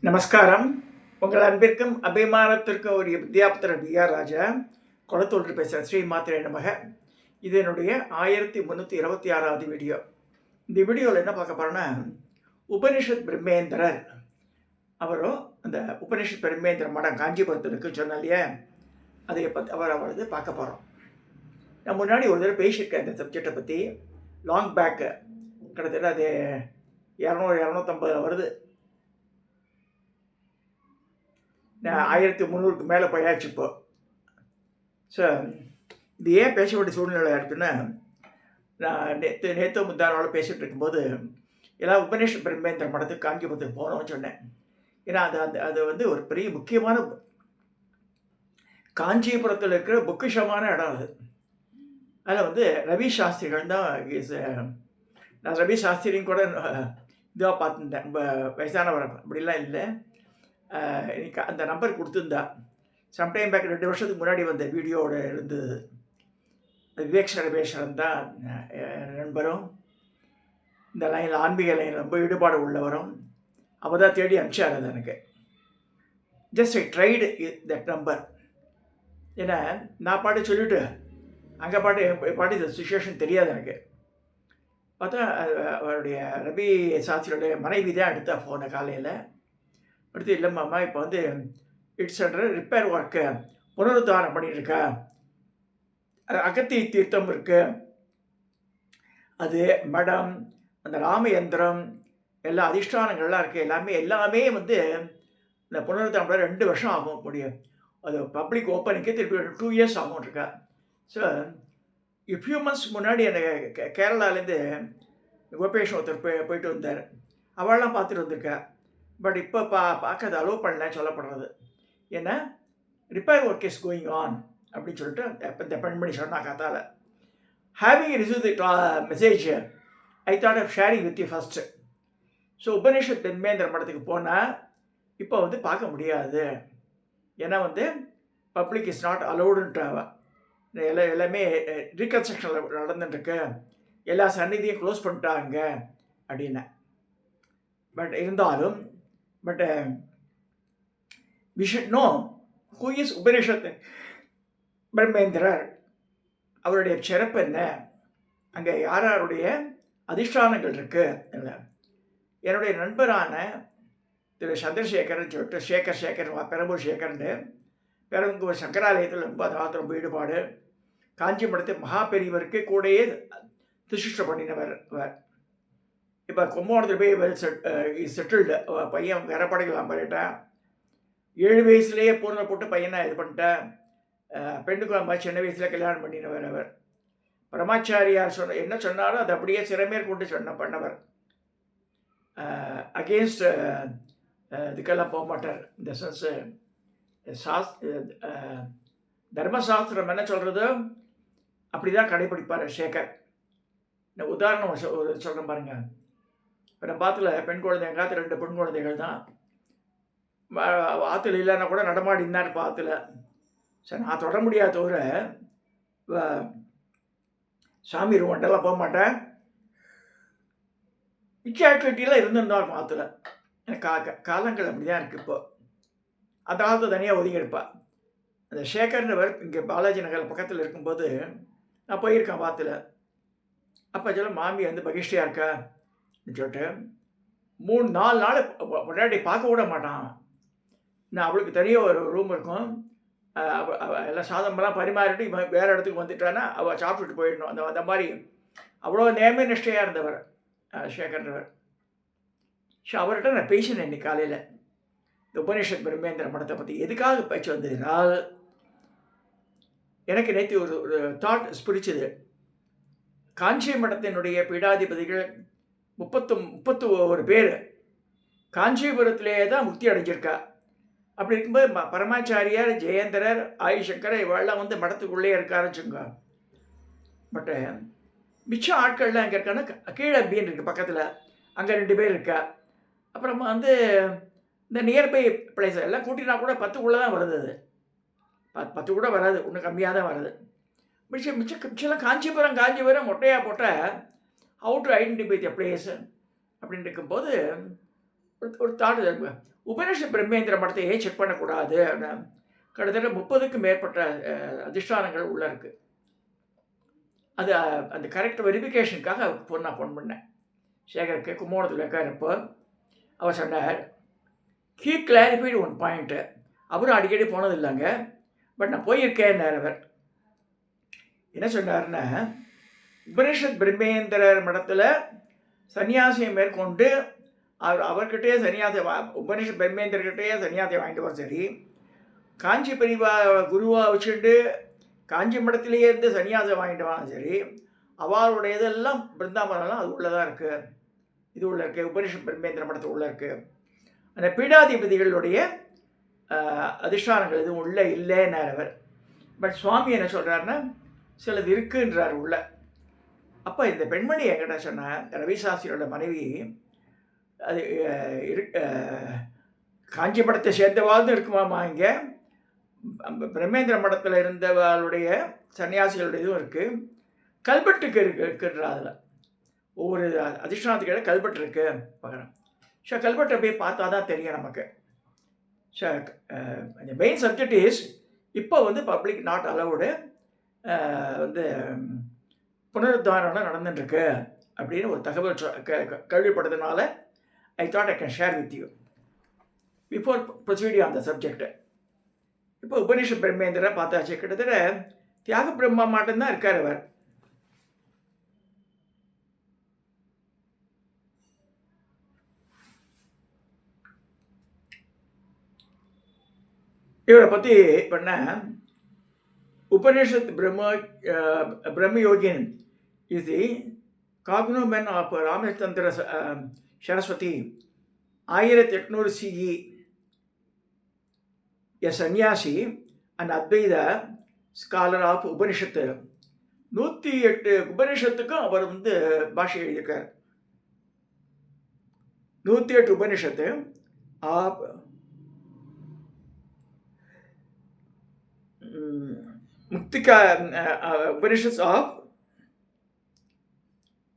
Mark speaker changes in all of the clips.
Speaker 1: நமஸ்காரம். உங்கள் அன்பிற்கும் அபிமானத்திற்கும் ஒரு வித்யாபுத்திர பிஆர் ராஜா குளத்தூர் பேசுகிறேன். ஸ்ரீ மாத்திரை நமக. இது என்னுடைய 1326வது வீடியோ. இந்த வீடியோவில் என்ன பார்க்க போகிறோன்னா, உபனிஷத் பிரம்மேந்திரர் அவரோ அந்த உபனிஷத் பிரம்மேந்திர மடம் காஞ்சிபுரத்தில் இருக்குன்னு சொன்ன இல்லையா, அதை பற்றி அவரது பார்க்க போகிறோம். நான் முன்னாடி ஒரு தடவை பேசியிருக்கேன் இந்த சப்ஜெக்டை பற்றி. லாங் பேக்கு கிட்டத்தட்ட அது 200-250 வருது. 1300க்கு மேலே போயாச்சு இப்போ. ஸோ இது ஏன் பேச வேண்டிய சூழ்நிலை இருக்குன்னா, நான் நேற்று முந்தானோட பேசிகிட்டு இருக்கும்போது எல்லாம் உபநிஷத் பிரம்மேந்திர மடத்துக்கு காஞ்சிபுரத்துக்கு போகணும்னு சொன்னேன். ஏன்னா அது வந்து ஒரு பெரிய முக்கியமான காஞ்சிபுரத்தில் இருக்கிற பொக்கிஷமான இடம் அது. அதில் வந்து ரவி சாஸ்திரிகள் தான் நான் ரவி சாஸ்திரியும் கூட இதுவாக பார்த்துருந்தேன். ரொம்ப வயசானவர் அப்படிலாம் இல்லை. எனக்கு அந்த நம்பர் கொடுத்துருந்தா சம்டைம் பேக் 2 வருஷத்துக்கு முன்னாடி வந்த வீடியோவோட இருந்தது. விவேக் சரபேஸ்வரன் தான் நண்பரும், இந்த லைனில் ஆன்மீக லைனில் ரொம்ப ஈடுபாடு உள்ளவரும். அவர் தான் தேடி அனுப்பிச்சார் அது எனக்கு. Just I tried that number. ஏன்னா நான் பாட்டு சொல்லிவிட்டு அங்கே பாட்டு இந்த சுச்சுவேஷன் தெரியாது எனக்கு. பார்த்தா அவருடைய ரவி சாஸ்திரியோடைய மனைவி தான் எடுத்தா ஃபோனை காலையில். அடுத்து இல்லைம்மாம்மா இப்போ வந்து இட்ஸ் அண்டர் ரிப்பேர் ஒர்க்கு, புனருத்தாரணம் பண்ணியிருக்கா, அகத்தி தீர்த்தம் இருக்குது, அது மடம், அந்த ராமயந்திரம், எல்லா அதிஷ்டானங்கள்லாம் இருக்குது, எல்லாமே வந்து இந்த புனருத்தாரணம் 2 வருஷம் ஆகும் முடியும். அது பப்ளிக் ஓப்பனுக்கே திருப்பி 2 இயர்ஸ் ஆகும் இருக்கா. ஸோ ஃபியூ மந்த்ஸ் முன்னாடி எனக்கு கேரளாலேருந்து கோபேஷன் ஒருத்தர் போயிட்டு வந்தார். அவள்லாம் பார்த்துட்டு வந்திருக்கா. பட் இப்போ பார்க்கறது அலோவ் பண்ணல சொல்லப்படுறது. ஏன்னா repair work is going on அப்படின்னு சொல்லிட்டு இந்த பெண்மணி சொன்னா கதால. Having receive the message I thought of sharing with you first. So Upanishad Brahmendra மடத்துக்கு போனால் இப்போ வந்து பார்க்க முடியாது. ஏன்னா வந்து பப்ளிக் இஸ் நாட் அலோடுன்ட்டு எல்லாமே ரீகன்ஸ்ட்ரக்ஷனில் நடந்துட்டுருக்கு, எல்லா சந்நிதியும் க்ளோஸ் பண்ணிட்டாங்க அப்படின்னா. பட் இருந்தாலும் we should know who is Upanishad பிரம்மேந்திரர், அவருடைய சிறப்பு என்ன, அங்கே யாருடைய அதிஷ்டானங்கள் இருக்குது. என்னுடைய நண்பரான திரு சந்திரசேகரன் சொல்லிட்டு சேகர் பெரம்பூர் சேகர்னு பெரம்பூர் சங்கராலயத்தில் ரொம்ப ஈடுபாடு. காஞ்சி மடத்து மகா பெரியவருக்கு கூடயே திருஷ்ட பண்ணினவர் அவர். இப்போ கும்பகோணத்தில் போய் செட்டில்டு பையன் கரப்படைக்கலாம் போயிட்டேன். 7 வயசுலேயே பூர்ண போட்டு பையனை இது பண்ணிட்டேன். பெண்ணுக்கு நம்ம சின்ன வயசில் கல்யாணம் பண்ணினவர் அவர். பரமாச்சாரியார் என்ன சொன்னாலும் அதை அப்படியே சிறமேற் கொண்டு பண்ணவர். அகெயின்ஸ்ட் இதுக்கெல்லாம் போக மாட்டார். இந்த சென்ஸு தர்மசாஸ்திரம் என்ன சொல்கிறதோ அப்படி தான் கடைப்பிடிப்பார் சேகர். இந்த உதாரணம் சொல்கிறேன் பாருங்கள். இப்போ நம்ம பாத்தில் பெண் குழந்தை, எங்கள் காற்று 2 பெண் குழந்தைகள் தான். ஆற்றுல இல்லைன்னா கூட நடமாடினார் இப்போ ஆற்றுல. சரி, நான் தொட முடியாத தவிர சாமி ரூமெண்டெல்லாம் போக மாட்டேன். மிச்ச ஆக்டிவிட்டியெல்லாம் இருந்துருந்தோம் ஆற்றுல. எனக்கு காலங்கள் அப்படி தான் இருக்குது இப்போ. அந்த காலத்தை தனியாக ஒதுங்கி எடுப்பா. அந்த சேகர்ன்றவர் இங்கே பாலாஜி நகர் பக்கத்தில் இருக்கும்போது நான் போயிருக்கேன் ஆற்றுல. அப்போ சொல்ல மாமி வந்து பகிஷ்டியாக இருக்கா சொல்லிட்டு 3-4 நாள் முன்னாடி பார்க்க விட மாட்டான். நான் அவளுக்கு தனியாக ஒரு ரூம் இருக்கும். எல்லாம் சாதமெல்லாம் பரிமாறிட்டு இவன் வேறு இடத்துக்கு வந்துட்டான்னா அவள் சாப்பிட்டுட்டு போயிடணும். அந்த மாதிரி அவ்வளோ நேர்மை நிஷ்டையாக இருந்தவர் சேகர்ன்றவர். ஸோ அவர்கிட்ட நான் பேசினேன் இன்னைக்கு காலையில் இந்த உபனிஷத் பிரம்மேந்திர மடத்தை பற்றி. எதுக்காக பேச்சு வந்ததுனால், எனக்கு நேற்று ஒரு தாட் பிடிச்சது. காஞ்சி மடத்தினுடைய பீடாதிபதிகள் 31 பேர் காஞ்சிபுரத்திலே தான் முக்தி அடைஞ்சிருக்கா. அப்படி இருக்கும்போது பரமாச்சாரியார், ஜெயேந்திரர், ஆயுஷங்கர் இவெல்லாம் வந்து மடத்துக்குள்ளே இருக்காருச்சுங்க. பட்டு மிச்சம் ஆட்கள்லாம் அங்கே இருக்கான்னா கீழம்பின்னு இருக்குது பக்கத்தில், அங்கே 2 பேர் இருக்கா. அப்புறமா வந்து இந்த நியர்பை பிளேஸ் எல்லாம் கூட்டினா கூட 10க்குள்ளே தான் வருது. அது 10 கூட வராது, இன்னும் கம்மியாக தான் வருது. மிச்சம் காஞ்சிபுரம் மொட்டையாக போட்டால் how to identify the place அப்படின்னு இருக்கும்போது ஒரு தாட் உபனிஷத் பிரம்மேந்திர மடத்தை ஏன் செக் பண்ணக்கூடாது அப்படின்னா கிட்டத்தட்ட 30க்கும் மேற்பட்ட அதிஷ்டானங்கள் உள்ளே இருக்குது. அது அந்த கரெக்ட் வெரிஃபிகேஷனுக்காக நான் ஃபோன் பண்ணேன் சேகருக்கு. கும்போணத்தில் இருக்காருப்போ அவர் சொன்னார், ஹீ கிளாரிஃபைடு ஒன் பாயிண்ட்டு. அவரும் அடிக்கடி போனது இல்லைங்க, பட் நான் போயிருக்கேன். அவர் என்ன சொன்னார்னா, உபனிஷத் பிரம்மேந்திரர் மடத்தில் சன்னியாசியை மேற்கொண்டு அவர்கிட்டயே உபனிஷத் பிரம்மேந்திரர்கிட்டயே சன்னியாசியை வாங்கிட்டு வர சரி, காஞ்சி பெரியவா குருவாக வச்சுட்டு காஞ்சி மடத்திலேயே இருந்து சன்னியாசம் வாங்கிட்டு வாங்க சரி, அவளுடைய இதெல்லாம் பிருந்தாவனம்லாம் அது உள்ளதாக இருக்குது, இது உள்ள இருக்குது, உபனிஷத் பிரம்மேந்திர மடத்து உள்ளே இருக்குது. அந்த பீடாதிபதிகளுடைய அதிஷ்டானங்கள் எதுவும் உள்ளே இல்லைன்னார் அவர். பட் சுவாமி என்ன சொல்கிறாருன்னா, சிலது இருக்குன்றார் உள்ள. அப்போ இந்த பெண்மணி என்கிட்ட சொன்ன ரவிசாஸ்திரியோட மனைவி அது காஞ்சி மடத்தை சேர்ந்தவாழ்ந்து இருக்குமாமா, இங்கே பிரம்மேந்திர மடத்தில் இருந்தவளுடைய சன்னியாசிகளுடைய இதுவும் இருக்குது, கல்வெட்டுக்கு இருக்குன்ற அதில் ஒவ்வொரு அதிஷ்டானத்துக்கிட்ட கல்வெட்டு இருக்குது பார்க்குறேன். ஸோ கல்வெட்டை போய் பார்த்தா தான் தெரியும் நமக்கு. ஸோ இந்த மெயின் சப்ஜெக்ட் இஸ் இப்போ பப்ளிக் நாட் அலவுடு புனருத்தாரணம் நடந்துட்டுருக்கு அப்படின்னு ஒரு தகவல் கேள்விப்பட்டதுனால I thought I can share with you before proceeding on the subject. இப்போ உபனிஷத் பிரம்மேந்திர பார்த்தாச்சு. கிட்டத்தட்ட தியாக பிரம்மா மட்டும்தான் இருக்கார் அவர். இவரை பற்றி பண்ண Upanishad Brahmayogin is the cognomen of Ramachandra Saraswati 1800 CE, a sannyasi and Advaita scholar of Upanishad. 108 உபனிஷத்துக்கும் அவர் பாஷை எழுதியிருக்கார். 108 உபனிஷத்து app Muktika Upanishads of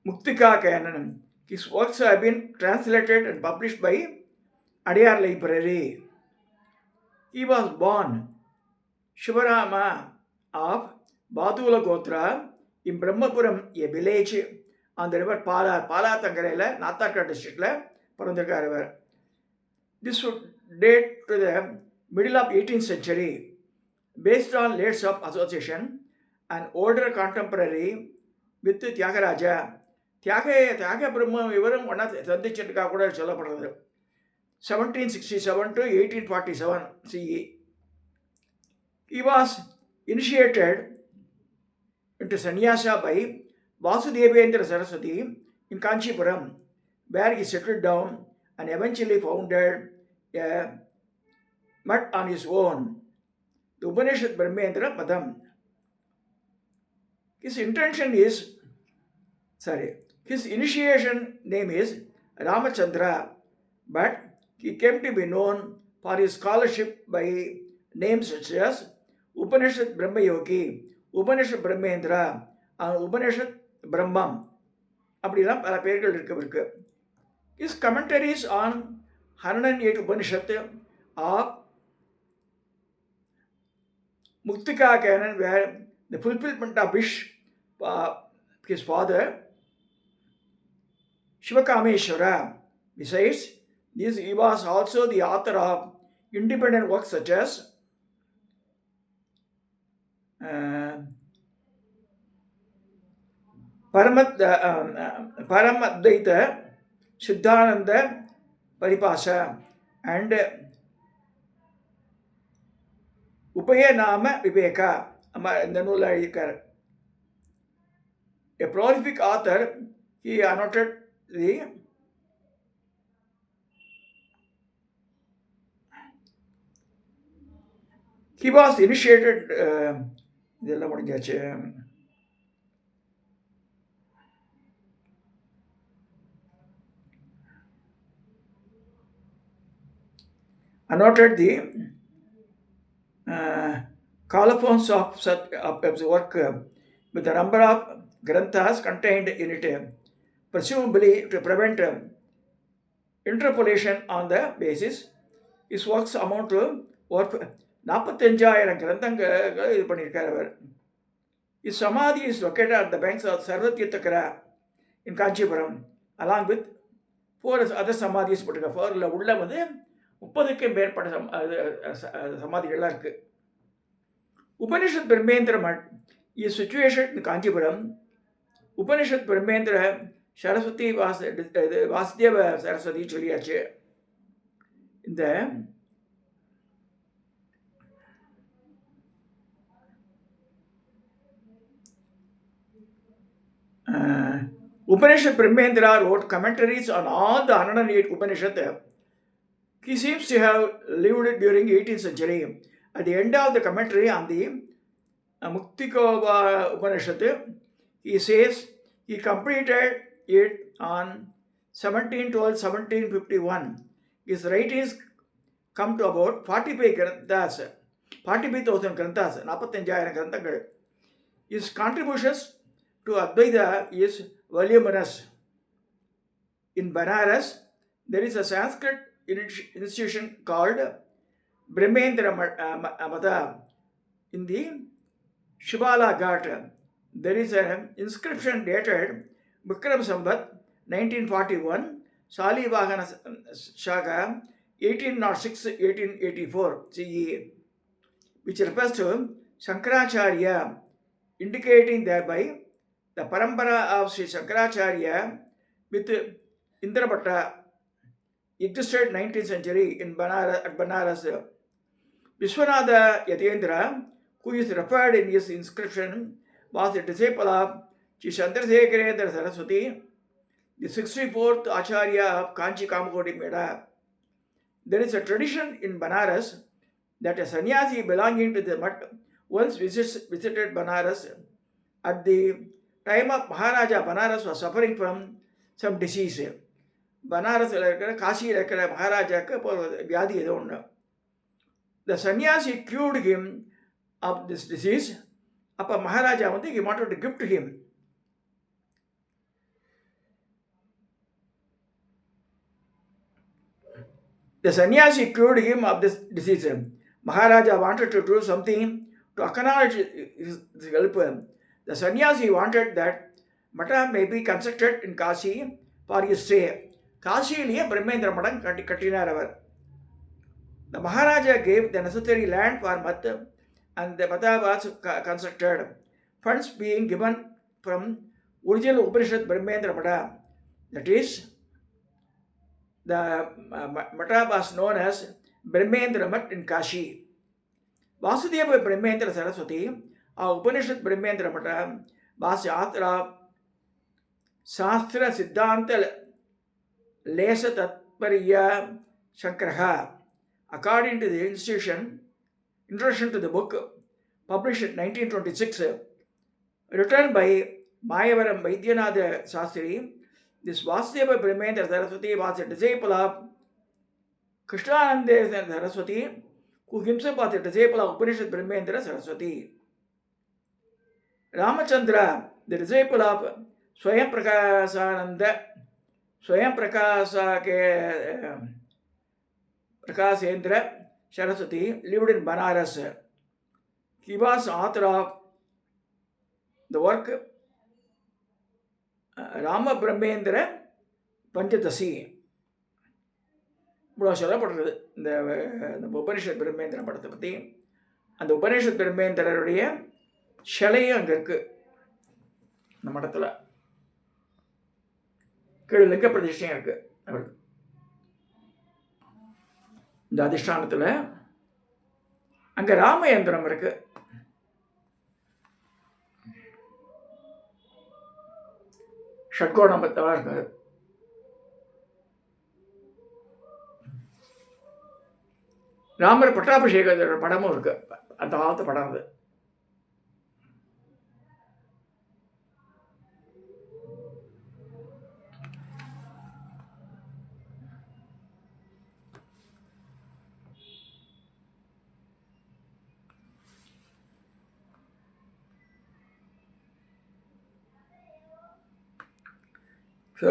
Speaker 1: Muktika Canon. His works have been translated and published by Adyar Library. He was born Shivarama of Badula Gotra in Brahmapuram, a village on the river Palathangarela, Natharka district. This would date to the middle of 18th century. Based on layers of association and older contemporary with Tyagaraja. Tyaga Brahma இவரும் ஒன்றா சந்திச்சிருக்கா கூட சொல்லப்படுறது. 1767 to 1847 CE. He was initiated into sannyasa by Vasudevendra Saraswati in Kanchipuram, where he settled down and eventually founded a mutt on his own, the Upanishad Brahmendra Madam. His initiation name is Ramachandra, but he came to be known for his scholarship by names such as Upanishad Brahmayogi, Upanishad Brahmendra, and Upanishad Brahmam. அப்படிலாம் பல பெயர்கள் இருக்கு. His commentaries on 108 Upanishad are Muktika Canon were the fulfillment of wish his father Shivakameshwara. Besides this, he was also the author of independent works such as Paramadvaita Siddhananda Paripasa and Upaya Nama Viveka. A prolific author, he annotated he was initiated annotated the colophons of his work with a number of granthas contained in it, presumably to prevent interpolation on the basis. His works amount to over 45,000 கிரந்தங்கள் இது பண்ணியிருக்கார் அவர். His samadhi is located at the banks of Sarvatyatakara in Kanchipuram, along with 4 other samadhis போட்டிருக்கார். 4ல் உள்ள வந்து 30க்கும் மேற்பட்ட சமாதிகள்லாம் இருக்குது. Upanishad Brahmendra Mutt is situated in Kanchipuram. Upanishad Brahmendra Saraswati Vasudeva Saraswati சொல்லியாச்சு. இந்த Upanishad Brahmendra wrote commentaries on all the 108 Upanishad. He seems to have lived during 18th century. At the end of the commentary on the Muktikova Upanishad, he says he completed it on 1712-1751. His writings come to about 45,000 granthas, 45,000 granthங்கள். His contributions to Advaita is voluminous. In Banaras, there is a Sanskrit institution called Brahmendra Mata. In the Shibala Ghat, there is an inscription dated Bikram Sambat 1941, Salivahana Shaka 1806-1884 CE, which refers to Shankaracharya, indicating thereby the parampara of Sri Shankaracharya with Indrabhatta existed 19th century in Banaras. Vishwanatha Yatendra, who is referred in his inscription, was the disciple of Sri Chandrasekharendra Saraswati, the 64th Acharya of Kanchi Kamakoti Meda. There is a tradition in Banaras that a sannyasi belonging to the mutt once visited Banaras. At the time of Maharaja, Banaras was suffering from some disease. பனாரஸில் இருக்கிற காசியில் இருக்கிற மகாராஜாவுக்கு இப்போ வியாதி ஏதோ ஒன்று. The sannyasi cured him of this disease. அப்போ மகாராஜா வந்து he wanted to gift him. The sannyasi cured him of this disease. Maharaja wanted to do something to acknowledge his help. The sannyasi wanted that Mata may be constructed in Kashi for his stay. காசியிலேயே பிரம்மேந்திர மடம் கட்டினார் அவர். The Maharaja gave the necessary land for Math and the Mata was constructed, funds being given from original Upanishad Brahmendra Mata. That is, the Mata was known as Brahmendra Mat in Kashi. Vasudeva Brahmendra Saraswati, our Upanishad Brahmendra Mata, was the author of Shastra Siddhanta Lesa Tatpariya Shankaraha. According to the institution, introduction to the book, published in 1926, written by Mayavaram Vaidyanatha Sastri, this Vasudeva Brahmendra Saraswati was a disciple of Krishnananda Saraswati, who himself was a disciple of Upanishad Brahmendra Saraswati. Ramachandra, the disciple of Swayam Prakasendra Saraswati, lived in Banaras. He was author of the work Rama Brahmendra Panchadasi. இவ்வளோ சொல்லப்படுறது இந்த உபனிஷத் பிரம்மேந்திர படத்தை பற்றி. அந்த உபனிஷத் பிரம்மேந்திரருடைய சிலையும் அங்கே இருக்குது இந்த மடத்தில். கீழே லிங்க பிரதிஷ்டையும் இருக்குது அவருக்கு. இந்த அதிஷ்டானத்தில் அங்கே ராமயந்திரம் இருக்குது. ஷட்கோணம்பத்தமாக இருக்குது. ராமர் பட்டாபிஷேகத்தோட படமும் இருக்குது. அந்த காலத்து படம் அது. ஸோ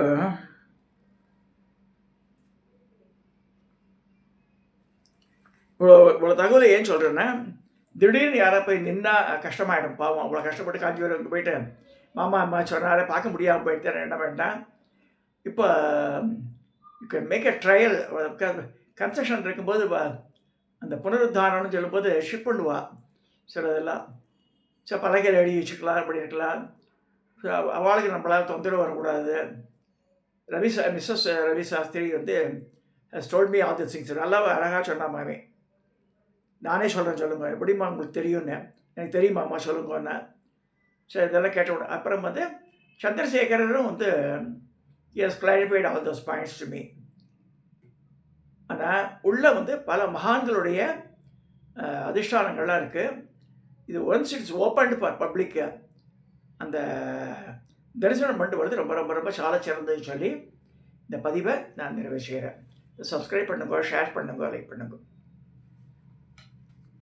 Speaker 1: இவ்வளோ தகவலை ஏன் சொல்கிறேன்னா, திடீர்னு யாரா போய் நின்னா கஷ்டமாயிடும் பாவம். அவ்வளோ கஷ்டப்பட்டு காஞ்சிபுரம் போயிட்டு மாமா அம்மா சொன்னாரு பார்க்க முடியாமல் போயிட்டு என்ன வேண்டாம். இப்போ you can make a trial. Construction இருக்கும்போது அந்த புனருத்தாரணம்னு சொல்லும்போது ஷிப் பண்ணுவா சிலதெல்லாம். பலகையில் எழுதி வச்சுக்கலாம், அப்படி இருக்கலாம். ஸோ அவளுக்கு நம்மளால் தொந்தரவு வரக்கூடாது. மிஸ்ஸஸ் ரவி சாஸ்திரி வந்து told me all these things. நல்லா அழகாக சொன்னா மாமி. நானே சொல்கிறேன் சொல்லுங்க, எப்படிம்மா உங்களுக்கு தெரியும்னு. எனக்கு தெரியுமாம்மா சொல்லுங்கன்னு. சரி இதெல்லாம் கேட்ட உடனே அப்புறம் வந்து சந்திரசேகரரும் வந்து has clarified all those points to me. ஆனால் உள்ளே வந்து பல மகான்களுடைய அதிஷ்டானங்கள்லாம் இருக்குது. இது ஒன்ஸ் இட்ஸ் ஓப்பன்டு ஃபார் பப்ளிக்கு அந்த தரிசனம் பண்ணிட்டு வருது ரொம்ப ரொம்ப ரொம்ப சால சிறந்ததுன்னு சொல்லி இந்த பதிவை நான் நிறைவு செய்கிறேன். சப்ஸ்கிரைப் பண்ணுங்க, ஷேர் பண்ணுங்க, லைக் பண்ணுங்க.